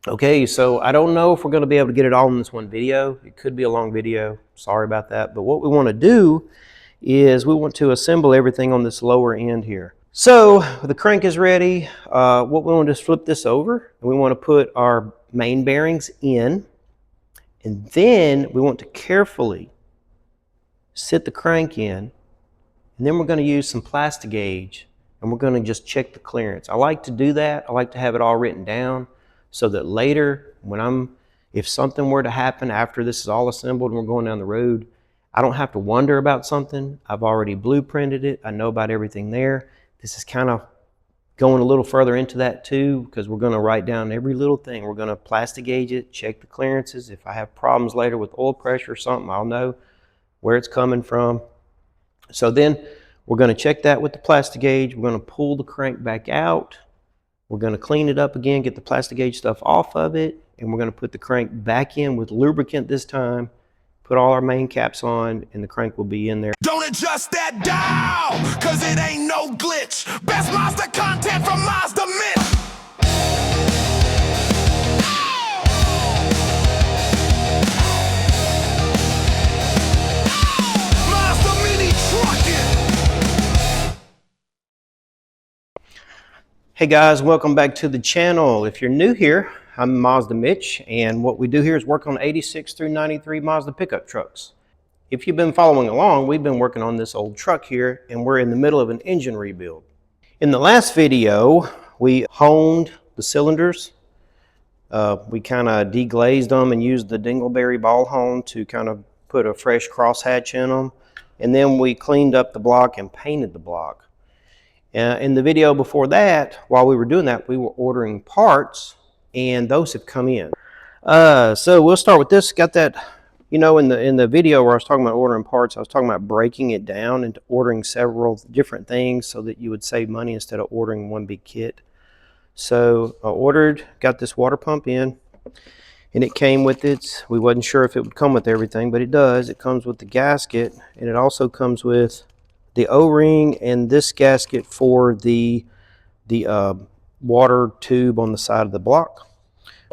Okay, so I don't know if we're going to be able to get it all in this one video. It could be a long video. Sorry about that. But what we want to do is we want to assemble everything on this lower end here. So the crank is ready. What we want to do is flip this over, and we want to put our main bearings in, and then we want to carefully sit the crank in, and then we're going to use some Plastigauge, and we're going to just check the clearance. I like to do that. I like to have it all written down so that later if something were to happen after this is all assembled and we're going down the road, I don't have to wonder about something. I've already blueprinted it. I know about everything there. This is kind of going a little further into that too, because we're going to write down every little thing. We're going to Plastigauge it, check the clearances. If I have problems later with oil pressure or something, I'll know where it's coming from. So then we're going to check that with the Plastigauge. We're going to pull the crank back out. We're going to clean it up again, get the Plastigauge stuff off of it, and we're going to put the crank back in with lubricant this time, put all our main caps on, and the crank will be in there. Don't adjust that dial, cause it ain't no glitch. Best Mazda content from MazdaMitch. Hey guys, welcome back to the channel. If you're new here, I'm MazdaMitch, and what we do here is work on 86 through 93 Mazda pickup trucks. If you've been following along, we've been working on this old truck here, and we're in the middle of an engine rebuild. In the last video, we honed the cylinders. We kind of deglazed them and used the dingleberry ball hone to kind of put a fresh crosshatch in them. And then we cleaned up the block and painted the block. In the video before that, while we were doing that, we were ordering parts, and those have come in. So we'll start with this. Got that, you know, in the video where I was talking about ordering parts, I was talking about breaking it down into ordering several different things so that you would save money instead of ordering one big kit. So I got this water pump in, and it came with it. We wasn't sure if it would come with everything, but it does. It comes with the gasket, and it also comes with the O-ring and this gasket for the water tube on the side of the block.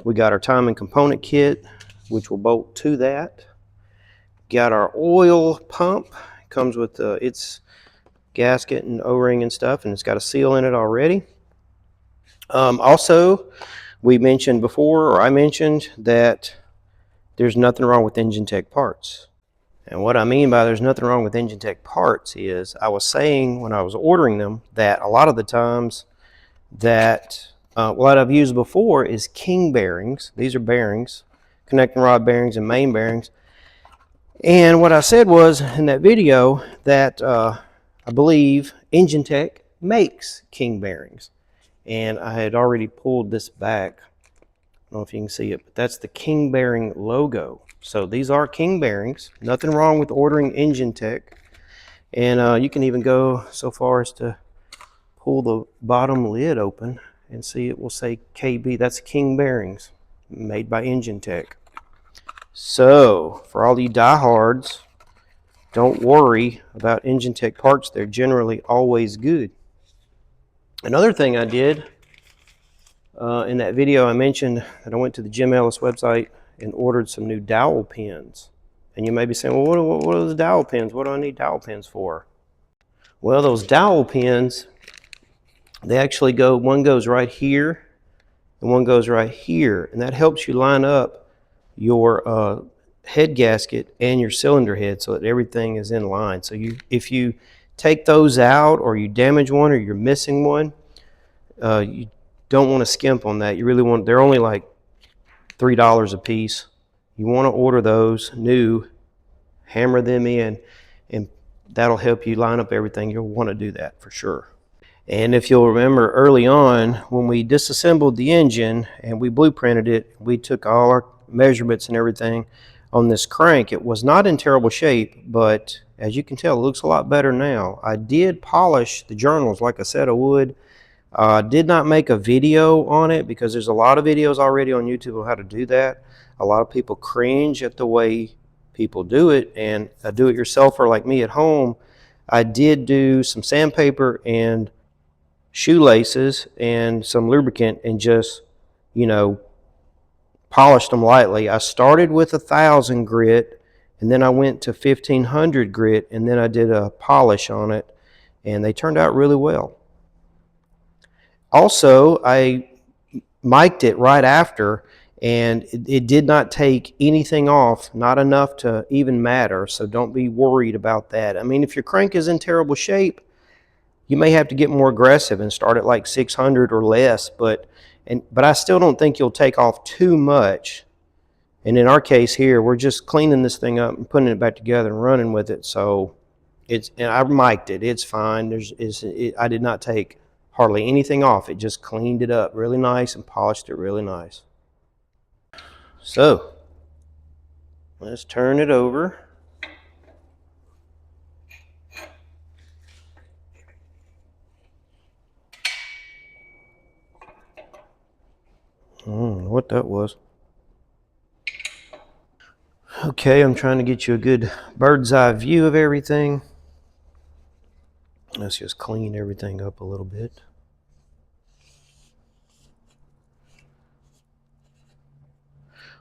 We got our timing component kit, which will bolt to that. Got our oil pump. It comes with its gasket and O-ring and stuff, and it's got a seal in it already. Also, we mentioned before, or I mentioned, that there's nothing wrong with Engine Tech parts. And what I mean by there's nothing wrong with Engine Tech parts is I was saying when I was ordering them that a lot of the times that what I've used before is king bearings. These are bearings, connecting rod bearings and main bearings. And what I said was in that video that I believe Engine Tech makes king bearings. And I had already pulled this back. I don't know if you can see it, but that's the king bearing logo. So these are king bearings. Nothing wrong with ordering Engine Tech. And you can even go so far as to pull the bottom lid open and see it will say KB. That's king bearings made by Engine Tech. So for all you diehards, don't worry about Engine Tech parts. They're generally always good. Another thing I did in that video, I mentioned that I went to the Jim Ellis website and ordered some new dowel pins. And you may be saying, well, what are those dowel pins? What do I need dowel pins for? Well, those dowel pins, they actually go, one goes right here and one goes right here. And that helps you line up your head gasket and your cylinder head so that everything is in line. So if you take those out or you damage one or you're missing one, you don't want to skimp on that. You really want, they're only like $3 a piece. You want to order those new, hammer them in, and that'll help you line up everything. You'll want to do that for sure. And if you'll remember early on when we disassembled the engine and we blueprinted it, we took all our measurements and everything on this crank. It was not in terrible shape, but as you can tell, it looks a lot better now. I did polish the journals like I said I would. Did not make a video on it because there's a lot of videos already on YouTube on how to do that. A lot of people cringe at the way people do it, and a do-it-yourselfer like me at home, I did do some sandpaper and shoelaces and some lubricant and just, you know, polished them lightly. I started with 1,000 grit, and then I went to 1,500 grit, and then I did a polish on it, and they turned out really well. Also, I mic'd it right after, and it did not take anything off, not enough to even matter, so don't be worried about that. I mean, if your crank is in terrible shape, you may have to get more aggressive and start at like 600 or less, but I still don't think you'll take off too much. And in our case here, we're just cleaning this thing up and putting it back together and running with it. So and I mic'd it. It's fine. I did not take hardly anything off. It just cleaned it up really nice and polished it really nice. So let's turn it over. What that was. Okay, I'm trying to get you a good bird's eye view of everything. Let's just clean everything up a little bit.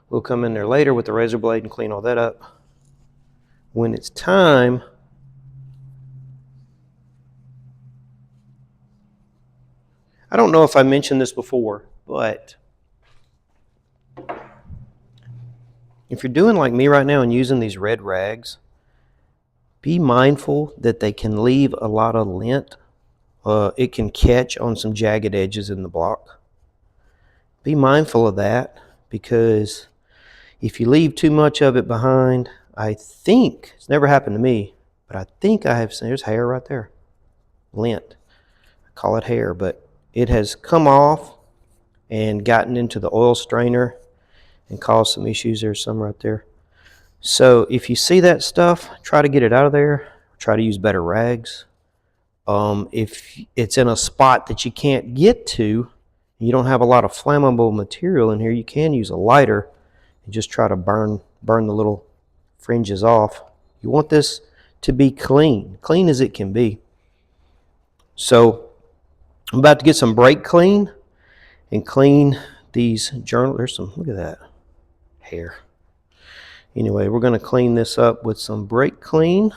We'll come in there later with the razor blade and clean all that up. When it's time, I don't know if I mentioned this before, but if you're doing like me right now and using these red rags, be mindful that they can leave a lot of lint. It can catch on some jagged edges in the block. Be mindful of that, because if you leave too much of it behind, I think, it's never happened to me, but I think I have seen, there's hair right there, lint. I call it hair, but it has come off and gotten into the oil strainer and caused some issues. There's some right there. So if you see that stuff, try to get it out of there. Try to use better rags. If it's in a spot that you can't get to, you don't have a lot of flammable material in here, you can use a lighter and just try to burn the little fringes off. You want this to be clean as it can be. So I'm about to get some brake clean and clean these journals. There's some, look at that hair. Anyway, we're going to clean this up with some brake clean.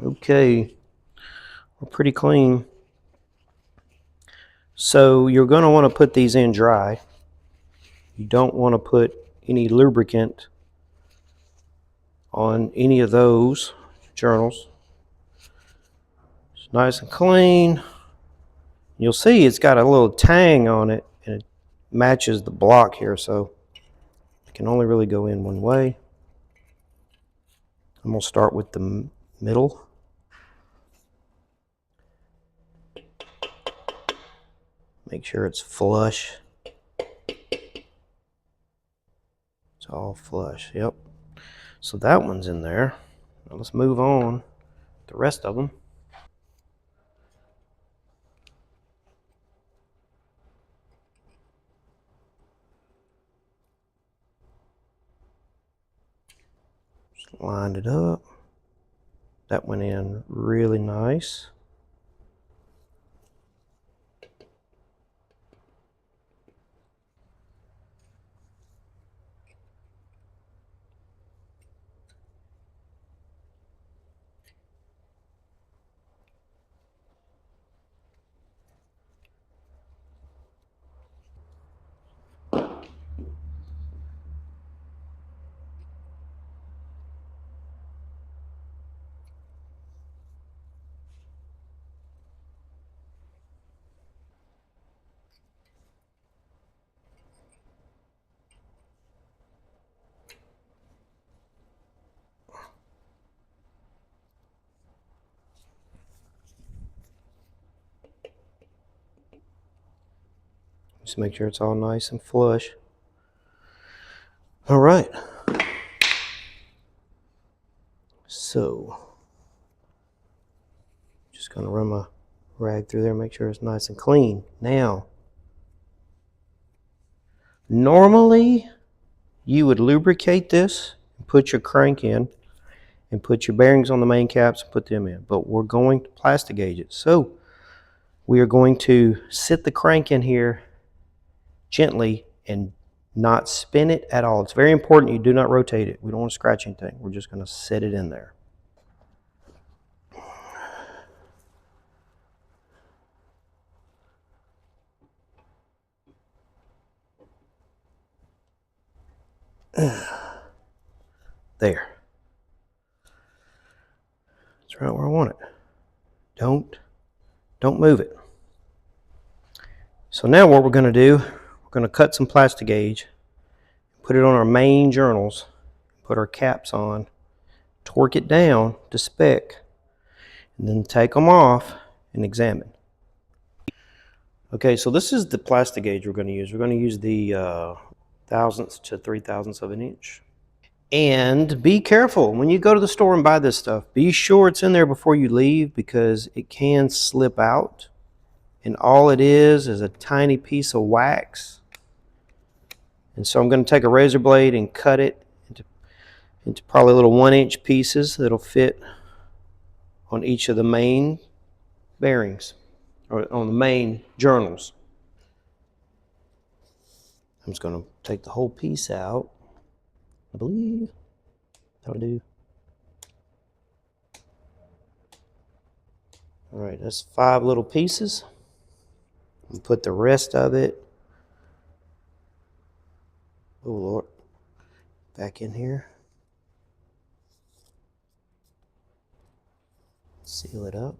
Okay, we're pretty clean. So you're going to want to put these in dry. You don't want to put any lubricant on any of those journals. It's nice and clean. You'll see it's got a little tang on it, and it matches the block here, so it can only really go in one way. I'm going to start with the middle. Make sure it's flush. It's all flush, yep. So that one's in there. Now let's move on the rest of them. Just lined it up. That went in really nice. Just make sure it's all nice and flush. All right. So, just going to run my rag through there, make sure it's nice and clean. Now, normally you would lubricate this, put your crank in, and put your bearings on the main caps and put them in. But we're going to Plastigauge it. So we are going to sit the crank in here gently and not spin it at all. It's very important you do not rotate it. We don't want to scratch anything. We're just going to set it in there. There. That's right where I want it. Don't move it. So now what we're going to do, we're going to cut some Plastigauge, put it on our main journals, put our caps on, torque it down to spec, and then take them off and examine. Okay, so this is the Plastigauge we're going to use. We're going to use the thousandths to 3/1000ths of an inch. And be careful when you go to the store and buy this stuff. Be sure it's in there before you leave, because it can slip out. And all it is a tiny piece of wax. And so I'm going to take a razor blade and cut it into probably little 1-inch pieces that'll fit on each of the main bearings, or on the main journals. I'm just going to take the whole piece out, I believe. That'll do. All right, that's 5 little pieces. And put the rest of it, oh Lord, back in here. Seal it up.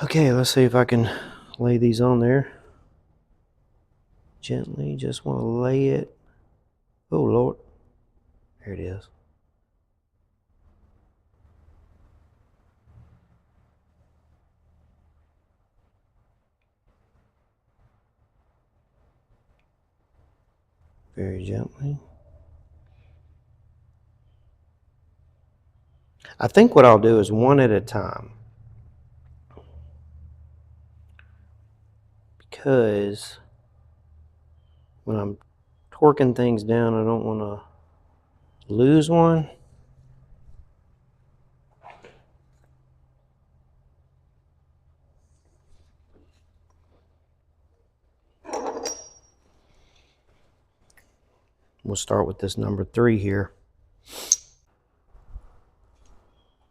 Okay, let's see if I can lay these on there. Gently, just want to lay it. Oh Lord, there it is. Very gently. I think what I'll do is one at a time, because when I'm torquing things down, I don't want to lose one. We'll start with this number 3 here.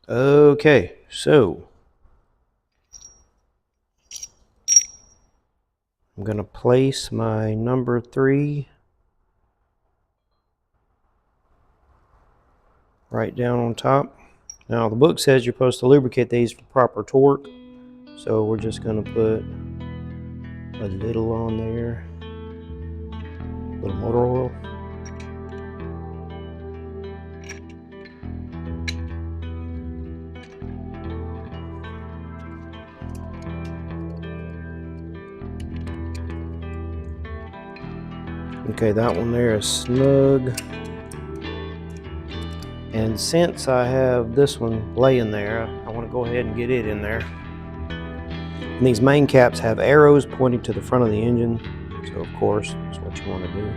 Okay, so I'm going to place my number 3 right down on top. Now the book says you're supposed to lubricate these for proper torque, so we're just going to put a little on there, a little motor oil. Okay, that one there is snug. And since I have this one laying there, I want to go ahead and get it in there. And these main caps have arrows pointing to the front of the engine, so of course that's what you want to do.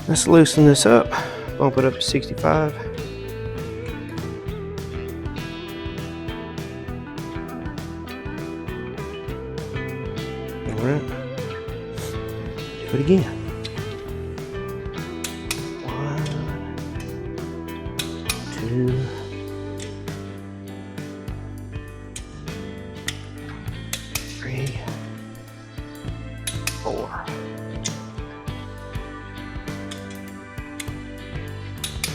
Let's loosen this up, bump it up to 65. All right, do it again. 1, 2, 3, 4.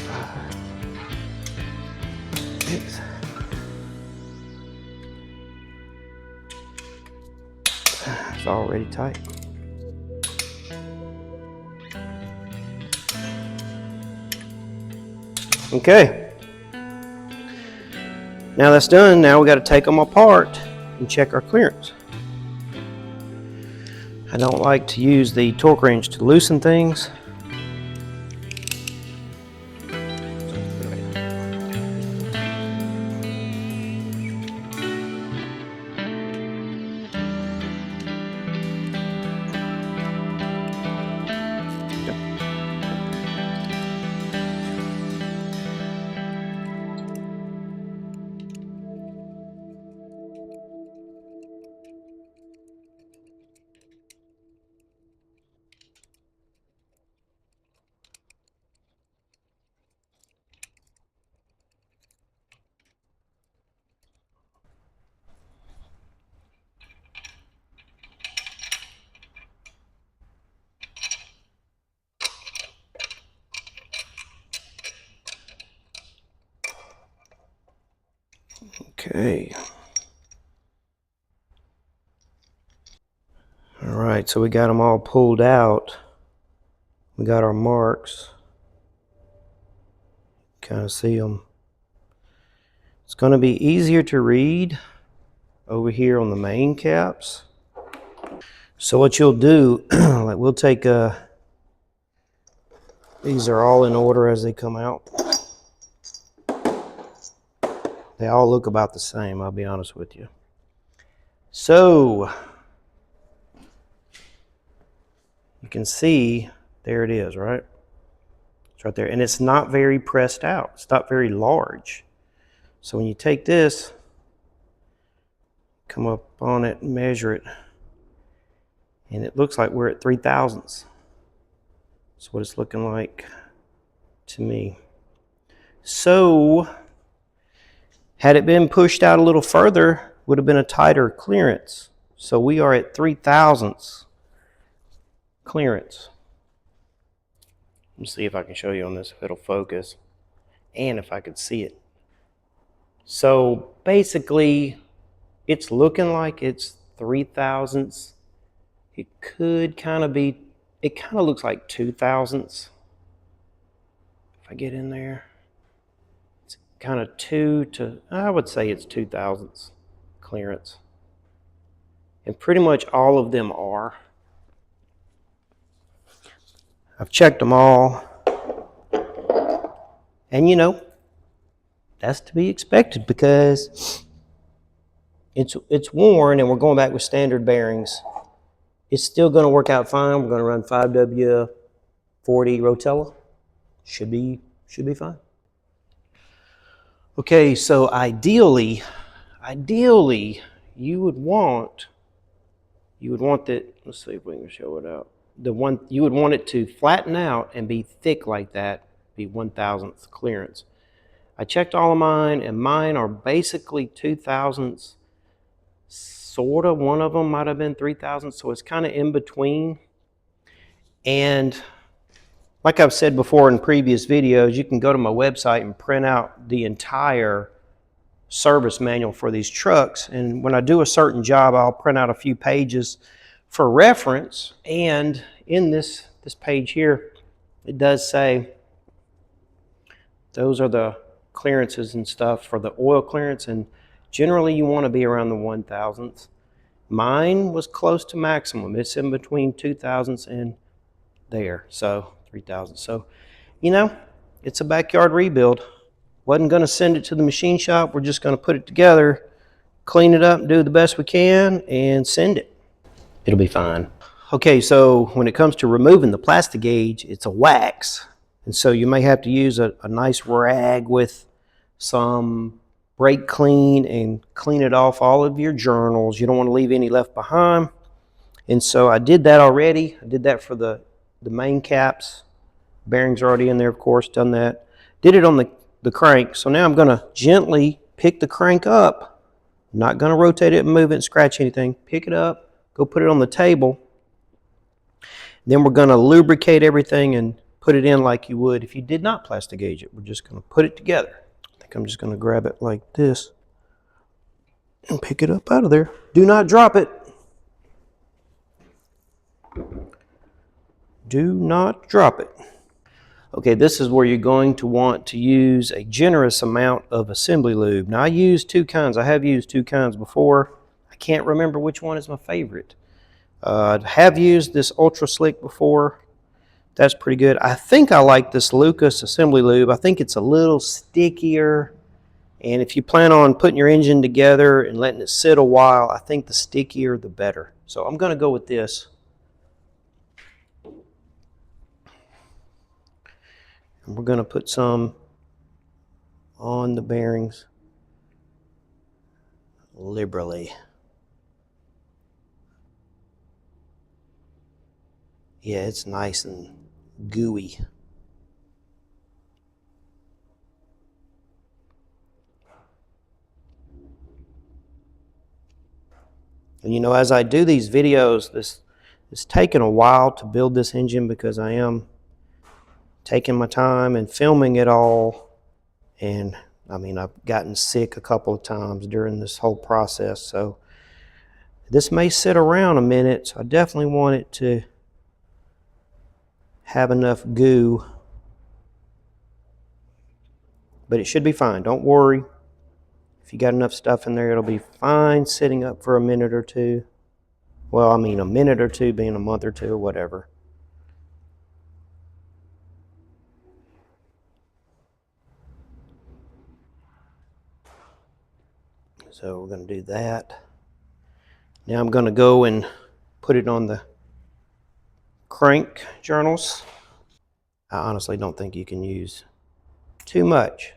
5, 6. It's already tight. Okay. Now that's done, now we got to take them apart and check our clearance. I don't like to use the torque wrench to loosen things. Okay. All right, so we got them all pulled out. We got our marks. Kind of see them. It's going to be easier to read over here on the main caps. So what you'll do, like we'll take these are all in order as they come out. They all look about the same, I'll be honest with you. So you can see, there it is, right? It's right there, and it's not very pressed out. It's not very large. So when you take this, come up on it and measure it, and it looks like we're at 3/1000ths. That's what it's looking like to me. So had it been pushed out a little further, would have been a tighter clearance. So we are at 3/1000ths clearance. Let's see if I can show you on this, if it'll focus, and if I could see it. So basically, it's looking like it's 3/1000ths. It could kind of be, it kind of looks like 2/1000ths. If I get in there, it's kind of I would say it's 2/1000ths clearance. And pretty much all of them are. I've checked them all. And you know, that's to be expected because it's worn and we're going back with standard bearings. It's still going to work out fine. We're going to run 5W40 Rotella. Should be fine. Okay, so ideally, you would want that. Let's see if we can show it out. You would want it to flatten out and be thick like that, be 1/1000th clearance. I checked all of mine, and mine are basically 2/1000ths. Sort of, one of them might have been 3/1000ths, so it's kind of in between. And like I've said before in previous videos, you can go to my website and print out the entire service manual for these trucks. And when I do a certain job, I'll print out a few pages for reference. And in this page here, it does say those are the clearances and stuff for the oil clearance, and generally you want to be around the 1/1000th. Mine was close to maximum. It's in between 2/1000ths and there, so 3/1000. So, you know, it's a backyard rebuild. Wasn't going to send it to the machine shop. We're just going to put it together, clean it up, do the best we can, and send it. It'll be fine. Okay, so when it comes to removing the Plastigauge, it's a wax. And so you may have to use a nice rag with some brake clean and clean it off all of your journals. You don't want to leave any left behind. And so I did that already. I did that for the main caps. Bearings are already in there, of course, done that. Did it on the crank. So now I'm going to gently pick the crank up. I'm not going to rotate it and move it and scratch anything. Pick it up, go put it on the table. Then we're going to lubricate everything and put it in like you would if you did not Plastigauge it. We're just going to put it together. I think I'm just going to grab it like this and pick it up out of there. Do not drop it. Do not drop it. Okay, this is where you're going to want to use a generous amount of assembly lube. Now I use two kinds. I have used two kinds before. I can't remember which one is my favorite. I have used this Ultra Slick before. That's pretty good. I think I like this Lucas assembly lube. I think it's a little stickier. And if you plan on putting your engine together and letting it sit a while, I think the stickier the better. So I'm going to go with this. And we're going to put some on the bearings liberally. Yeah, it's nice and gooey. And you know, as I do these videos, it's taken a while to build this engine because I am taking my time and filming it all. And I mean, I've gotten sick a couple of times during this whole process. So this may sit around a minute. So I definitely want it to have enough goo, but it should be fine. Don't worry. If you got enough stuff in there, it'll be fine sitting up for a minute or two. Well, I mean, a minute or two being a month or two or whatever. So we're going to do that. Now I'm going to go and put it on the crank journals. I honestly don't think you can use too much.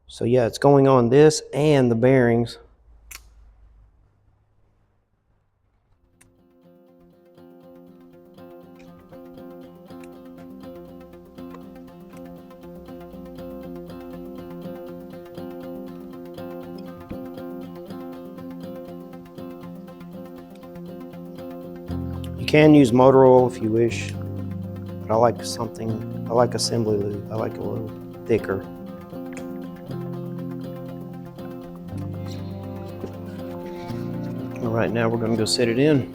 So yeah, it's going on this and the bearings. You can use motor oil if you wish, but I like assembly lube. I like it a little thicker. All right, now we're going to go set it in.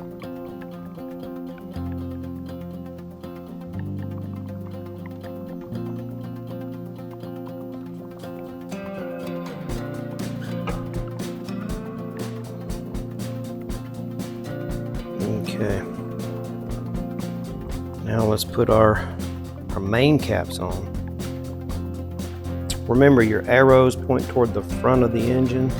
Okay. Now let's put our main caps on. Remember, your arrows point toward the front of the engine.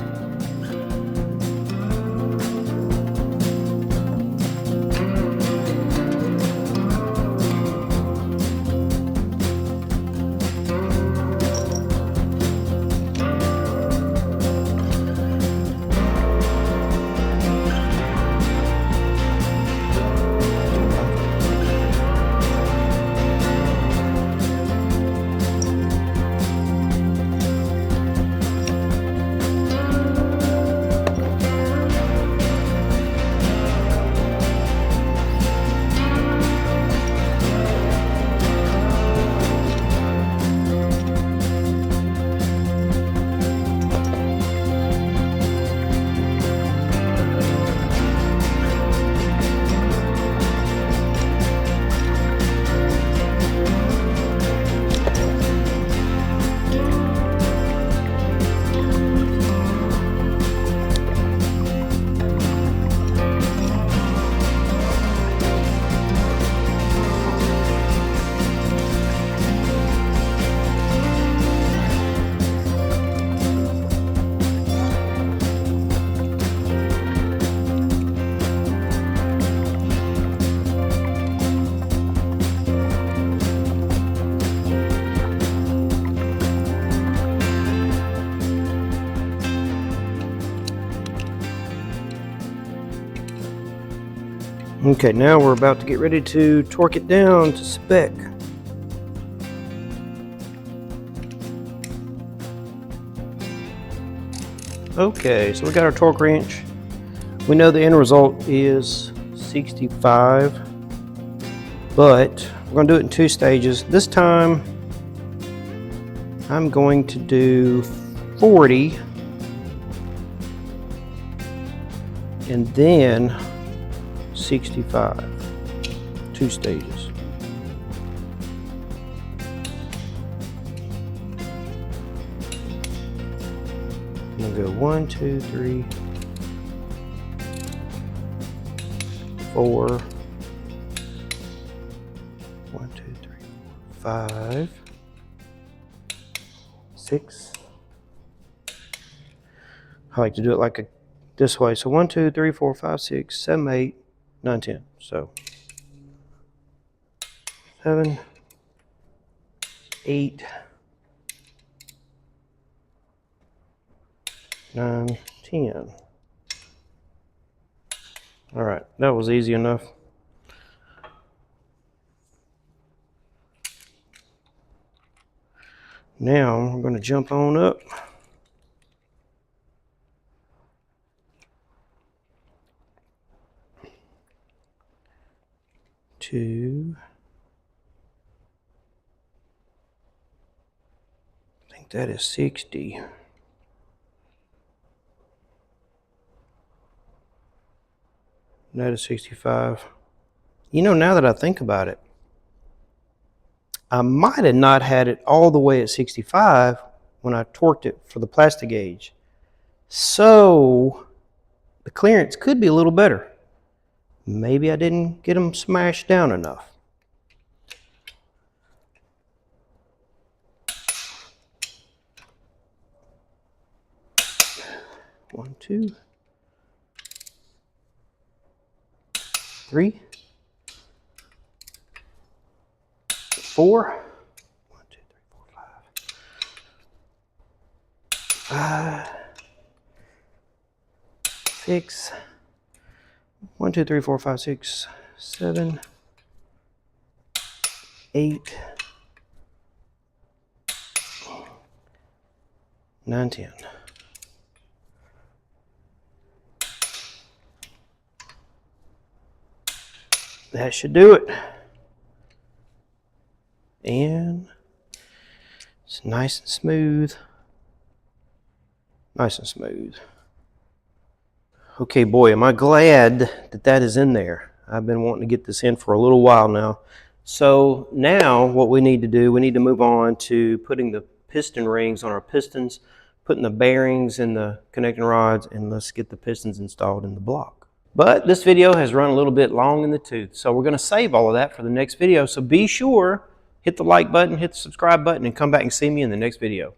Okay, now we're about to get ready to torque it down to spec. Okay, so we got our torque wrench. We know the end result is 65, but we're going to do it in 2 stages. This time, I'm going to do 40, and then 65, 2 stages. I'm gonna go 1, 2, 3, 4, 1, 2, 3, 4, 5, 6. I like to do it like this way. So 1, 2, 3, 4, 5, 6, 7, 8, 9, 10. So 7, 8, 9, 10. All right, that was easy enough. Now we're going to jump on up to, I think that is 60. That is 65. You know, now that I think about it, I might have not had it all the way at 65 when I torqued it for the Plastigauge. So the clearance could be a little better. Maybe I didn't get them smashed down enough. One, 2, 3, 4. 1, 2, 3, 4, 5. 6. 1, 2, 3, 4, 5, 6, 7, 8, 9, 10. That should do it. And it's nice and smooth. Nice and smooth. Okay, boy, am I glad that that is in there. I've been wanting to get this in for a little while now. So now what we need to do, we need to move on to putting the piston rings on our pistons, putting the bearings in the connecting rods, and let's get the pistons installed in the block. But this video has run a little bit long in the tooth, so we're going to save all of that for the next video. So be sure, hit the like button, hit the subscribe button, and come back and see me in the next video.